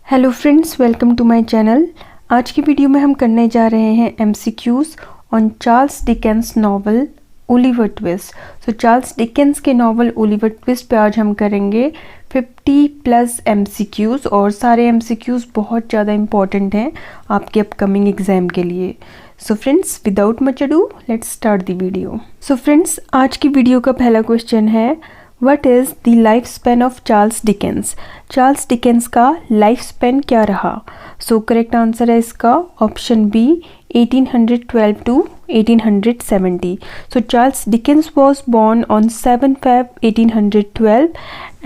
Hello friends, welcome to my channel. आज की video में हम करने जा रहे हैं MCQs on Charles Dickens novel Oliver Twist. So Charles Dickens के नॉवल ओलिवर ट्विस्ट पे आज हम करेंगे 50+ एमसीक्यूज़ और सारे एमसीक्यूज़ बहुत ज़्यादा इंपॉर्टेंट हैं आपके अपकमिंग एग्जाम के लिए। So friends, without much ado let's start the video. So friends, आज की वीडियो का पहला क्वेश्चन है, what is the life span of Charles Dickens. Charles Dickens का लाइफ स्पेन क्या रहा? सो करेक्ट आंसर है इसका option B 1812 to 1870। So Charles Dickens was born on 7 Feb 1812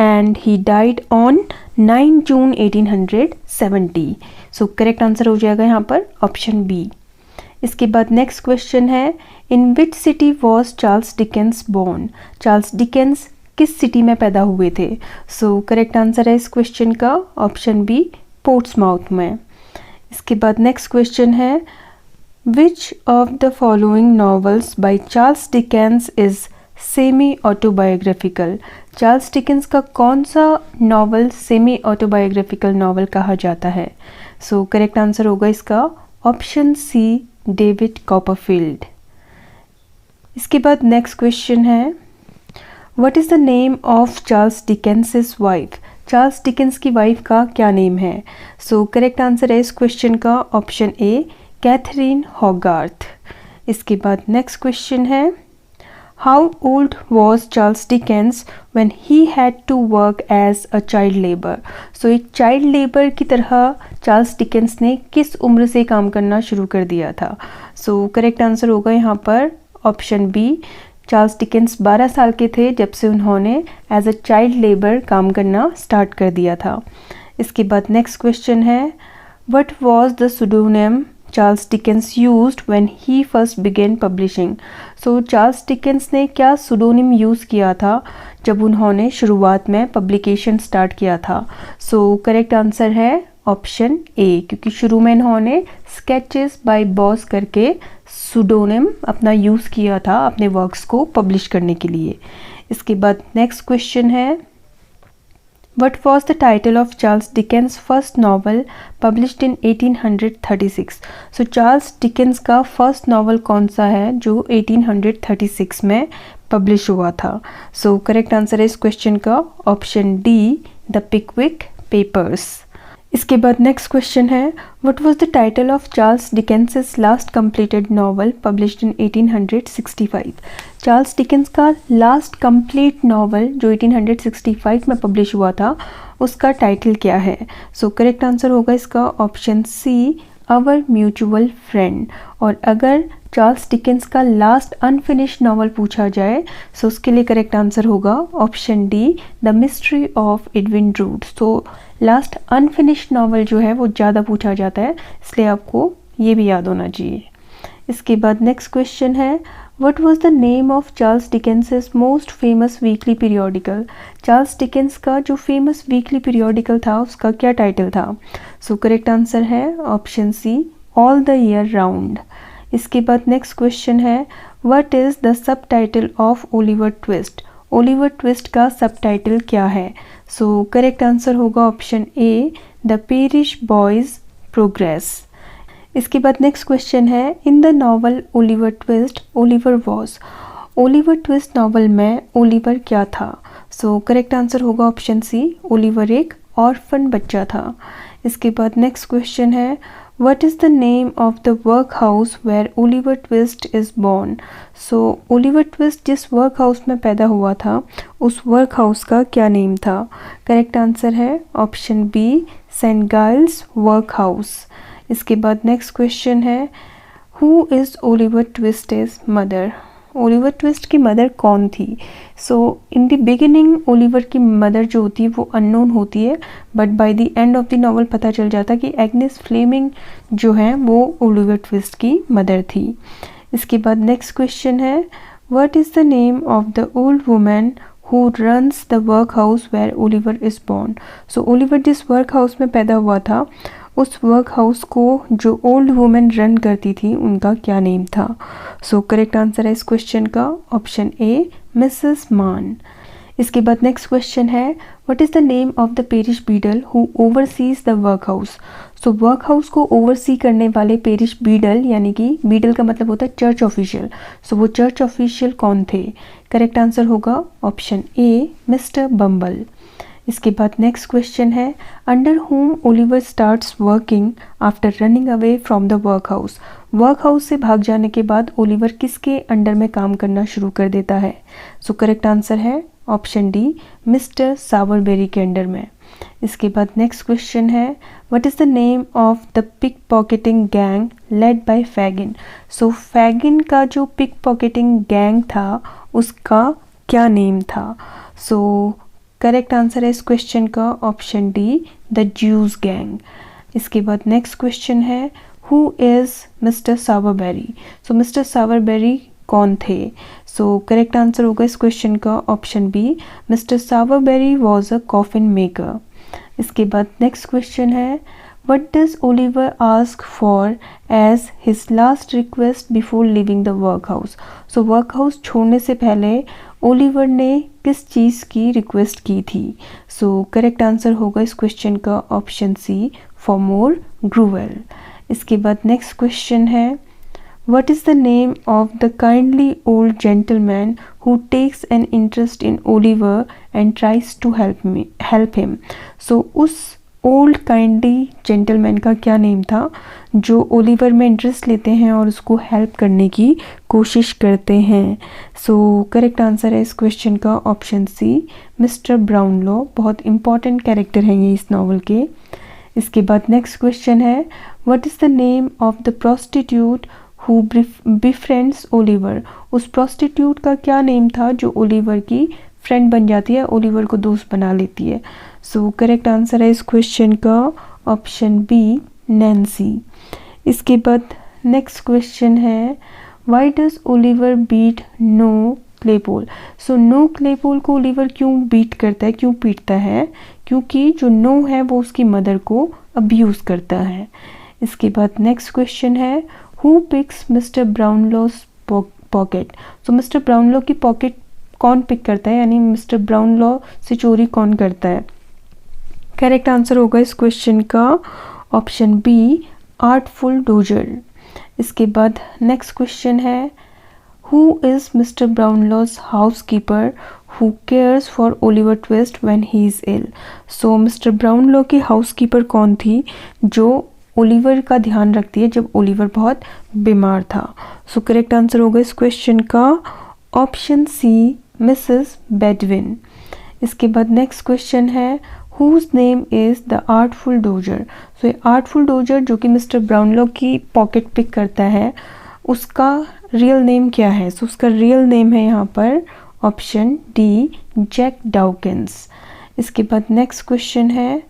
and he died on 9 June 1870। So correct answer हो जाएगा यहाँ पर option B. इसके बाद नेक्स्ट क्वेश्चन है, in which city was Charles Dickens born. Charles Dickens किस city में पैदा हुए थे? सो करेक्ट आंसर है इस क्वेश्चन का ऑप्शन बी पोर्ट्समाउथ में। इसके बाद नेक्स्ट क्वेश्चन है, which of the following novels by Charles Dickens is semi autobiographical. Charles Dickens का कौन सा नॉवल सेमी ऑटोबायोग्राफिकल नॉवल कहा जाता है? सो करेक्ट आंसर होगा इसका ऑप्शन सी डेविड कॉपरफील्ड। इसके बाद नेक्स्ट क्वेश्चन है, What is the name of Charles Dickens wife. Charles Dickens की वाइफ का क्या नेम है? सो करेक्ट आंसर है इस क्वेश्चन का ऑप्शन ए कैथरीन हॉगार्थ। इसके बाद नेक्स्ट क्वेश्चन है, how old was Charles Dickens when he had to work as a child labour. So एक चाइल्ड लेबर की तरह चार्ल्स डिकेंस ने किस उम्र से काम करना शुरू कर दिया था? सो करेक्ट आंसर होगा यहाँ पर ऑप्शन बी, चार्ल्स डिकेंस 12 साल के थे जब से उन्होंने एज अ चाइल्ड लेबर काम करना स्टार्ट कर दिया था। इसके बाद नेक्स्ट क्वेश्चन है, what was the pseudonym Charles Dickens used when he first began publishing. So Charles Dickens ने क्या सुडोनिम यूज़ किया था जब उन्होंने शुरुआत में पब्लिकेशन स्टार्ट किया था? सो करेक्ट आंसर है ऑप्शन ए, क्योंकि शुरू में इन्होंने स्केचेस बाय बॉस करके सुडोनिम अपना यूज़ किया था अपने वर्क्स को पब्लिश करने के लिए। इसके बाद नेक्स्ट क्वेश्चन है, what was the title of Charles Dickens first novel published in 1836। So Charles Dickens का फर्स्ट नॉवल कौन सा है जो 1836 में पब्लिश हुआ था? सो करेक्ट आंसर है इस क्वेश्चन का ऑप्शन डी द पिकविक पेपर्स। इसके बाद नेक्स्ट क्वेश्चन है, what was the title of Charles Dickens last completed novel published in 1865। Charles Dickens का लास्ट कंप्लीट नॉवल जो 1865 में पब्लिश हुआ था उसका टाइटल क्या है? सो करेक्ट आंसर होगा इसका option C our mutual friend. और अगर चार्ल्स डिकेंस का लास्ट अनफिनिश्ड नॉवल पूछा जाए सो उसके लिए करेक्ट आंसर होगा option D the mystery of Edwin Drood. So last unfinished novel जो है वो ज़्यादा पूछा जाता है, इसलिए आपको ये भी याद होना चाहिए। इसके बाद नेक्स्ट क्वेश्चन है, what was the name of Charles Dickens most famous weekly periodical. Charles Dickens का जो फेमस वीकली पीरियोडिकल था उसका क्या टाइटल था? सो करेक्ट आंसर है option C all the year round. इसके बाद नेक्स्ट क्वेश्चन है, what is the subtitle of Oliver Twist. Oliver Twist का सब टाइटल क्या है? सो करेक्ट आंसर होगा option A the parish boy's progress. इसके बाद नेक्स्ट क्वेश्चन है, in the novel Oliver Twist Oliver was. Oliver Twist novel में Oliver क्या था? सो करेक्ट आंसर होगा ऑप्शन सी ओलिवर एक ऑर्फन बच्चा था। इसके बाद नेक्स्ट क्वेश्चन है, what is the name of the work house where Oliver Twist is born. So Oliver Twist जिस वर्क हाउस में पैदा हुआ था उस वर्क हाउस का क्या नेम था? करेक्ट आंसर है option B Saint Giles work house. इसके बाद नेक्स्ट क्वेश्चन है, who is Oliver Twist's mother. Oliver Twist की मदर कौन थी? So in the beginning Oliver की मदर जो होती है वो अननोन होती है, but by the end of the novel पता चल जाता है कि एग्नेस फ्लेमिंग जो है वो ओलिवर ट्विस्ट की मदर थी। इसके बाद नेक्स्ट क्वेश्चन है, what is the name of the old woman who runs the work house where Oliver is born. So Oliver जिस वर्क हाउस में पैदा हुआ था उस वर्क हाउस को जो ओल्ड वुमेन रन करती थी उनका क्या नेम था? सो करेक्ट आंसर है इस क्वेश्चन का ऑप्शन ए मिसेस मान। इसके बाद नेक्स्ट क्वेश्चन है what is the name of the parish beadle who oversees the work house. So work house को ओवरसी करने वाले पेरिश बीडल, यानी कि बीडल का मतलब होता है चर्च ऑफिशियल, सो वो चर्च ऑफिशियल कौन थे। करेक्ट आंसर होगा ऑप्शन ए मिस्टर बम्बल। इसके बाद नेक्स्ट क्वेश्चन है under home Oliver starts working after running away from the work house. Work house से भाग जाने के बाद ओलिवर किसके अंडर में काम करना शुरू कर देता है। सो करेक्ट आंसर है ऑप्शन डी मिस्टर सावरबेरी के अंडर में। इसके बाद नेक्स्ट क्वेश्चन है what is the name of the pickpocketing gang led by Fagin. So Fagin का जो पिक पॉकेटिंग गैंग था उसका क्या नेम था। सो करेक्ट आंसर है इस क्वेश्चन का option D the Jews gang. इसके बाद नेक्स्ट क्वेश्चन है who is mister Sowerberry. So mister Sowerberry कौन थे। सो करेक्ट आंसर होगा इस क्वेश्चन का option B mister Sowerberry was a coffin maker. इसके बाद नेक्स्ट क्वेश्चन है what does Oliver ask for as his last request before leaving the work house. So work house छोड़ने से पहले Oliver ने किस चीज़ की रिक्वेस्ट की थी। सो करेक्ट आंसर होगा इस क्वेश्चन का option C for more gruel. इसके बाद नेक्स्ट क्वेश्चन है what is the name of the kindly old gentleman who takes an interest in Oliver and tries to help him. So उस old kindly gentleman का क्या name था जो Oliver में interest लेते हैं और उसको हेल्प करने की कोशिश करते हैं। सो करेक्ट आंसर है इस क्वेश्चन का ऑप्शन सी मिस्टर ब्राउनलो। बहुत इंपॉर्टेंट कैरेक्टर हैं ये इस नावल के। इसके बाद नेक्स्ट क्वेश्चन है what is the name of the prostitute who befriends Oliver. उस प्रोस्टिट्यूट का क्या नेम था जो ओलिवर की फ्रेंड बन जाती है, ओलिवर को दोस्त बना लेती है। सो करेक्ट आंसर है इस क्वेश्चन का ऑप्शन बी नैन्सी। इसके बाद नेक्स्ट क्वेश्चन है why does Oliver beat Noah Claypole. So Noah Claypole को ओलिवर क्यों बीट करता है, क्यों पीटता है, क्योंकि जो नो है वो उसकी मदर को अब्यूज़ करता है। इसके बाद नेक्स्ट क्वेश्चन है who picks mister Brownlow's pocket. So mister Brownlow की पॉकेट कौन पिक करता है, यानी मिस्टर ब्राउनलॉ से चोरी कौन करता है। करेक्ट आंसर होगा इस क्वेश्चन का ऑप्शन बी आर्टफुल डोजर। इसके बाद नेक्स्ट क्वेश्चन है who is mister Brownlow's housekeeper who cares for Oliver Twist when he is ill. So mister Brownlow की हाउसकीपर कौन थी जो ओलिवर का ध्यान रखती है जब ओलिवर बहुत बीमार था। सो करेक्ट आंसर होगा इस क्वेश्चन का ऑप्शन सी मिसेस बेडविन। इसके बाद नेक्स्ट क्वेश्चन है whose name is the Artful Dodger. So ये आर्टफुल डोजर जो कि मिस्टर ब्राउनलॉ की पॉकेट पिक करता है उसका रियल नेम क्या है। सो उसका रियल नेम है यहाँ पर ऑप्शन डी जैक डाउकिंस। इसके बाद नेक्स्ट क्वेश्चन है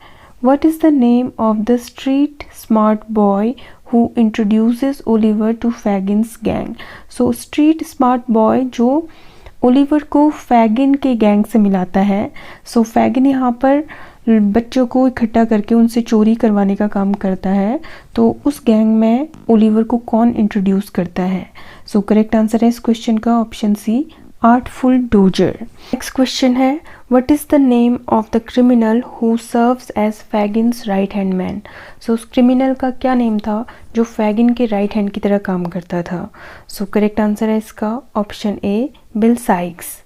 what is the name of the street smart boy who introduces Oliver to Fagin's gang. So street smart boy जो ओलिवर को फैगिन के गैंग से मिलाता है। सो फैगिन यहाँ पर बच्चों को इकट्ठा करके उनसे चोरी करवाने का काम करता है, तो उस गैंग में ओलिवर को कौन इंट्रोड्यूस करता है। सो करेक्ट आंसर है इस क्वेश्चन का option C Artful Dodger. Next question है what is the name of the criminal who serves as Fagin's right hand man. So उस क्रिमिनल का क्या नेम था जो फैगिन के राइट हैंड की तरह काम करता था। सो करेक्ट आंसर है इसका ऑप्शन ए बिल साइक्स।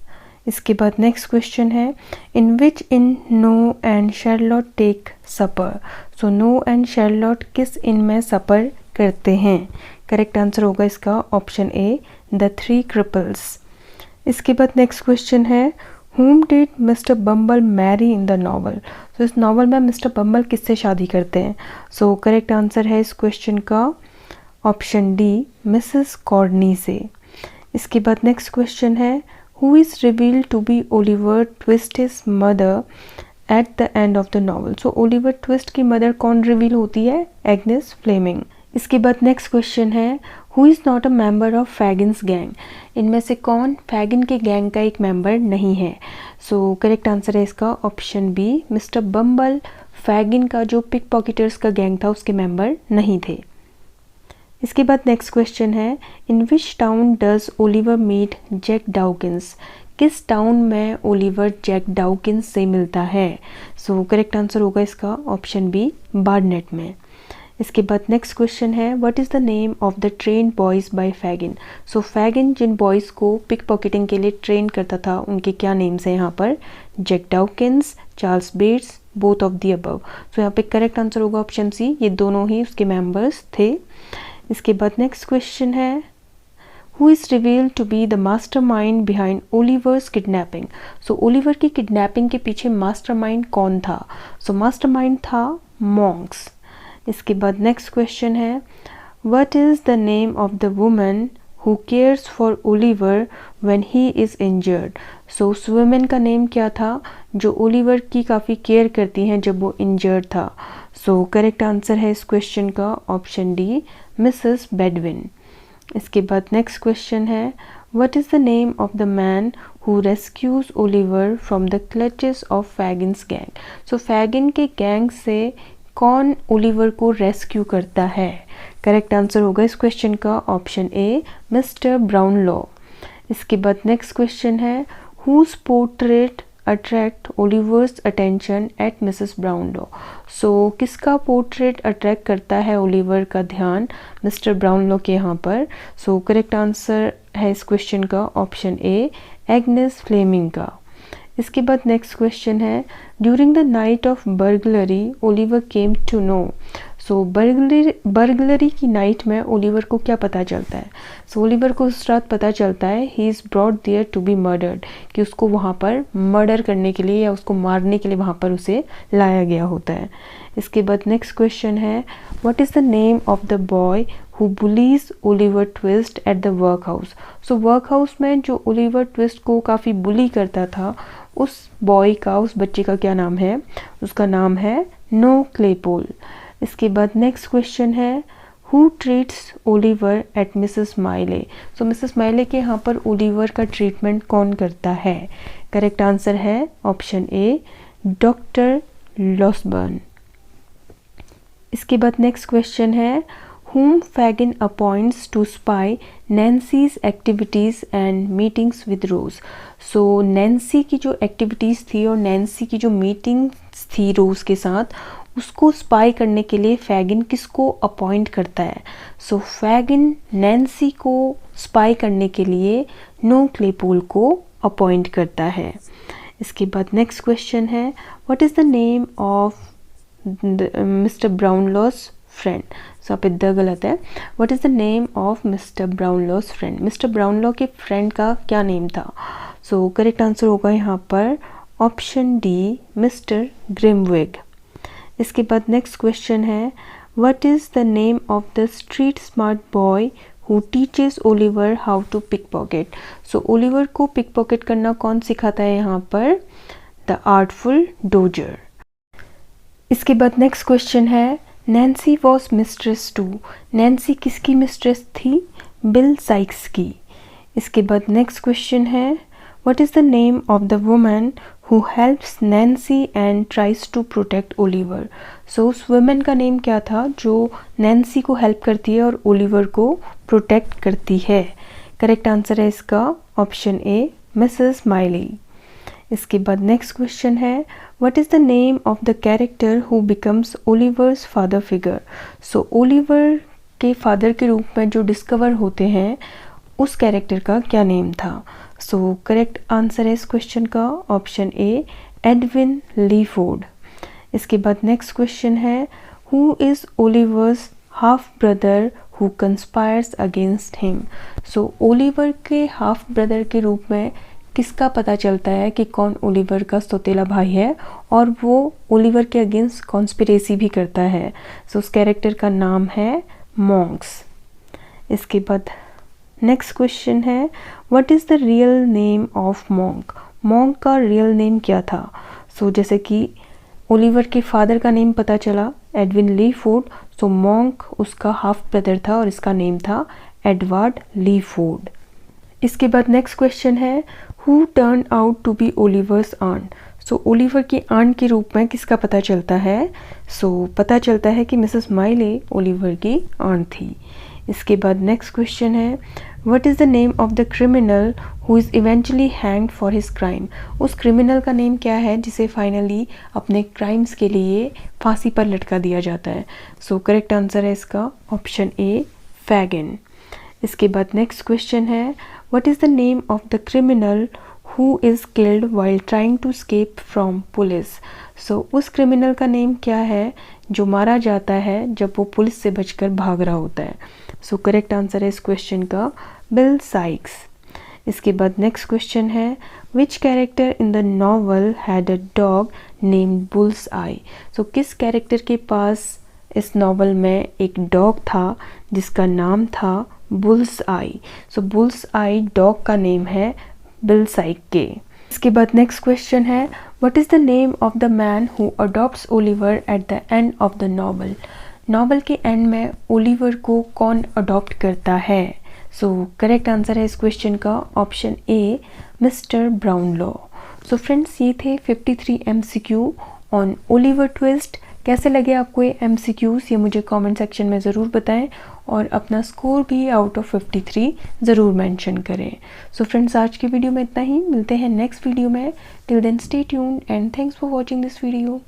इसके बाद नेक्स्ट क्वेश्चन है in which inn Noah and Charlotte take supper. So Noah and Charlotte किस इन में सपर करते हैं। करेक्ट आंसर होगा इसका option A the three cripples. इसके बाद नेक्स्ट क्वेश्चन है whom did mister Bumble marry in the novel. So इस नॉवल में मिस्टर बम्बल किससे शादी करते हैं। सो करेक्ट आंसर है इस क्वेश्चन का ऑप्शन डी मिसेस कॉर्डनी से। इसके बाद नेक्स्ट क्वेश्चन है who is revealed to be Oliver Twist's mother at the end of the novel. So Oliver Twist की मदर कौन रिवील होती है, एग्नेस फ्लेमिंग। इसके बाद नेक्स्ट क्वेश्चन है who is not a member of Fagin's gang. इनमें से कौन फैगिन के गैंग का एक मेंबर नहीं है। सो करेक्ट आंसर है इसका ऑप्शन बी मिस्टर बम्बल फैगिन का जो पिक पॉकेटर्स का गैंग था उसके मेंबर नहीं थे। इसके बाद नेक्स्ट क्वेश्चन है in which town does Oliver meet Jack Dawkins. किस टाउन में ओलिवर जैक डाउकिंस से मिलता है? सो करेक्ट आंसर होगा इसका ऑप्शन बी, बार्नेट में। इसके बाद नेक्स्ट क्वेश्चन है, what is the name of the train boys by Fagin? So Fagin जिन बॉयज़ को पिक पॉकेटिंग के लिए ट्रेन करता था उनके क्या नेम्स हैं यहाँ पर? Jack Dawkins, Charles Bates, both of the above. So यहाँ पे करेक्ट आंसर होगा ऑप्शन सी, ये दोनों ही उसके मेंबर्स थे। इसके बाद नेक्स्ट क्वेश्चन है, Who is revealed to be the mastermind behind Oliver's kidnapping? So Oliver की किडनैपिंग के पीछे मास्टरमाइंड कौन था? सो मास्टरमाइंड था मॉन्क्स। इसके बाद नेक्स्ट क्वेश्चन है, What is the name of the woman who cares for Oliver when he is injured? So उस वुमेन का नेम क्या था जो ओलिवर की काफ़ी केयर करती हैं जब वो इंजर्ड था? सो करेक्ट आंसर है इस क्वेश्चन का ऑप्शन डी, मिसेस बेडविन। इसके बाद नेक्स्ट क्वेश्चन है, what is the name of the man who rescues Oliver from the clutches of Fagin's gang? So Fagin के गैंग से कौन ओलिवर को रेस्क्यू करता है? करेक्ट आंसर होगा इस क्वेश्चन का ऑप्शन ए, मिस्टर ब्राउनलॉ। इसके बाद नेक्स्ट क्वेश्चन है, whose portrait attract Oliver's attention at missus Brownlow? So किसका पोर्ट्रेट अट्रैक्ट करता है ओलिवर का ध्यान मिस्टर ब्राउनलॉ के यहाँ पर? सो करेक्ट आंसर है इस क्वेश्चन का ऑप्शन ए, एग्नेस फ्लेमिंग का। इसके बाद नेक्स्ट क्वेश्चन है, during the night of burglary Oliver came to know? So burglary की नाइट में ओलिवर को क्या पता चलता है? सो ओलिवर को उस रात पता चलता है he is brought there to be murdered, कि उसको वहाँ पर मर्डर करने के लिए या उसको मारने के लिए वहाँ पर उसे लाया गया होता है। इसके बाद नेक्स्ट क्वेश्चन है, what is the name of the boy who bullies Oliver twist at the work house? So work house में जो ओलिवर ट्विस्ट को काफ़ी बुली करता था उस बॉय का, उस बच्चे का क्या नाम है? उसका नाम है नो क्लेपोल। इसके बाद नेक्स्ट क्वेश्चन है, who treats Oliver at missus Maylie? So missus Maylie के यहाँ पर ओलिवर का ट्रीटमेंट कौन करता है? करेक्ट आंसर है ऑप्शन ए, डॉक्टर लॉसबर्न। इसके बाद नेक्स्ट क्वेश्चन है, whom Fagin appoints to spy Nancy's activities and meetings with Rose? So Nancy की जो एक्टिविटीज़ थी और नैन्सी की जो मीटिंग्स थी रोज़ के साथ, उसको स्पाई करने के लिए फैगिन किसको अपॉइंट करता है? सो फैगिन नैन्सी को स्पाई करने के लिए नो क्लेपोल को अपॉइंट करता है। इसके बाद नेक्स्ट क्वेश्चन है, what is the name of mister Brownlow's friend? So यहाँ पे द गलत है, what is the name of mister Brownlow's friend? Mister Brownlow के फ्रेंड का क्या नेम था? सो करेक्ट आंसर होगा यहाँ पर ऑप्शन डी, मिस्टर ग्रिमविग। इसके बाद नेक्स्ट क्वेश्चन है, what is the name of the street smart boy who teaches Oliver how to pick pocket? So Oliver को पिक पॉकेट करना कौन सिखाता है यहाँ पर? The Artful Dodger. इसके बाद नेक्स्ट क्वेश्चन है, Nancy was mistress to? Nancy किसकी मिस्ट्रेस थी? बिल साइक्स की। इसके बाद नेक्स्ट क्वेश्चन है, what is the name of the woman who helps Nancy and tries to protect Oliver? So उस वुमेन का नेम क्या था जो नैन्सी को हेल्प करती है और ओलिवर को प्रोटेक्ट करती है? करेक्ट आंसर है इसका ऑप्शन ए, मिसेस माइली। इसके बाद नेक्स्ट क्वेश्चन है, what is the name of the character who becomes Oliver's father figure? So Oliver के फादर के रूप में जो डिस्कवर होते हैं उस कैरेक्टर का क्या नेम था? सो करेक्ट आंसर है इस क्वेश्चन का ऑप्शन ए, एडविन लीफोर्ड। इसके बाद नेक्स्ट क्वेश्चन है, who is Oliver's half brother who conspires against him? So Oliver के हाफ ब्रदर के रूप में किसका पता चलता है कि कौन ओलिवर का सौतेला भाई है और वो ओलिवर के अगेंस्ट कॉन्स्पिरेसी भी करता है? सो उस कैरेक्टर का नाम है मॉन्क्स। इसके बाद नेक्स्ट क्वेश्चन है, what is the real name of monk? Monk का रियल नेम क्या था? सो जैसे कि ओलिवर के फादर का नेम पता चला एडविन लीफोर्ड, सो मॉन्क उसका हाफ ब्रदर था और इसका नेम था एडवर्ड लीफोर्ड। इसके बाद नेक्स्ट क्वेश्चन है, who turn out to be Oliver's aunt? सो ओलिवर की आंट के रूप में किसका पता चलता है? सो पता चलता है कि मिसेस माइले ओलिवर की आंट थी। इसके बाद नेक्स्ट क्वेश्चन है, what is the name of the criminal who is eventually hanged for his crime. उस क्रिमिनल का नेम क्या है जिसे फाइनली अपने क्राइम्स के लिए फांसी पर लटका दिया जाता है। सो करेक्ट आंसर है इसका ऑप्शन ए, फैगन। इसके बाद नेक्स्ट क्वेश्चन है, what is the name of the criminal who is killed while trying to escape from police. So उस क्रिमिनल का नेम क्या है जो मारा जाता है जब वो पुलिस से बचकर भाग रहा होता है। सो करेक्ट आंसर है इस क्वेश्चन का बिल साइक्स। इसके बाद नेक्स्ट क्वेश्चन है, which character in the novel had a dog named Bull's Eye. So किस कैरेक्टर के पास इस नॉवल में एक डॉग था जिसका नाम था बुल्स आई। सो बुल्स आई डॉग का नेम है बिल साइक के। इसके बाद नेक्स्ट क्वेश्चन है, what is the name of the man who adopts Oliver eight the end of the novel. Novel के एंड में ओलिवर को कौन अडॉप्ट करता है। सो करेक्ट आंसर है इस क्वेश्चन का option A, mister Brownlow. So friends, ये थे 53 MCQ ऑन ओलिवर ट्विस्ट। कैसे लगे आपको ये MCQs, ये मुझे कमेंट सेक्शन में ज़रूर बताएं और अपना स्कोर भी आउट ऑफ 53 ज़रूर मेंशन करें। सो फ्रेंड्स, आज की वीडियो में इतना ही, मिलते हैं नेक्स्ट वीडियो में। Till then stay tuned and thanks for watching this video.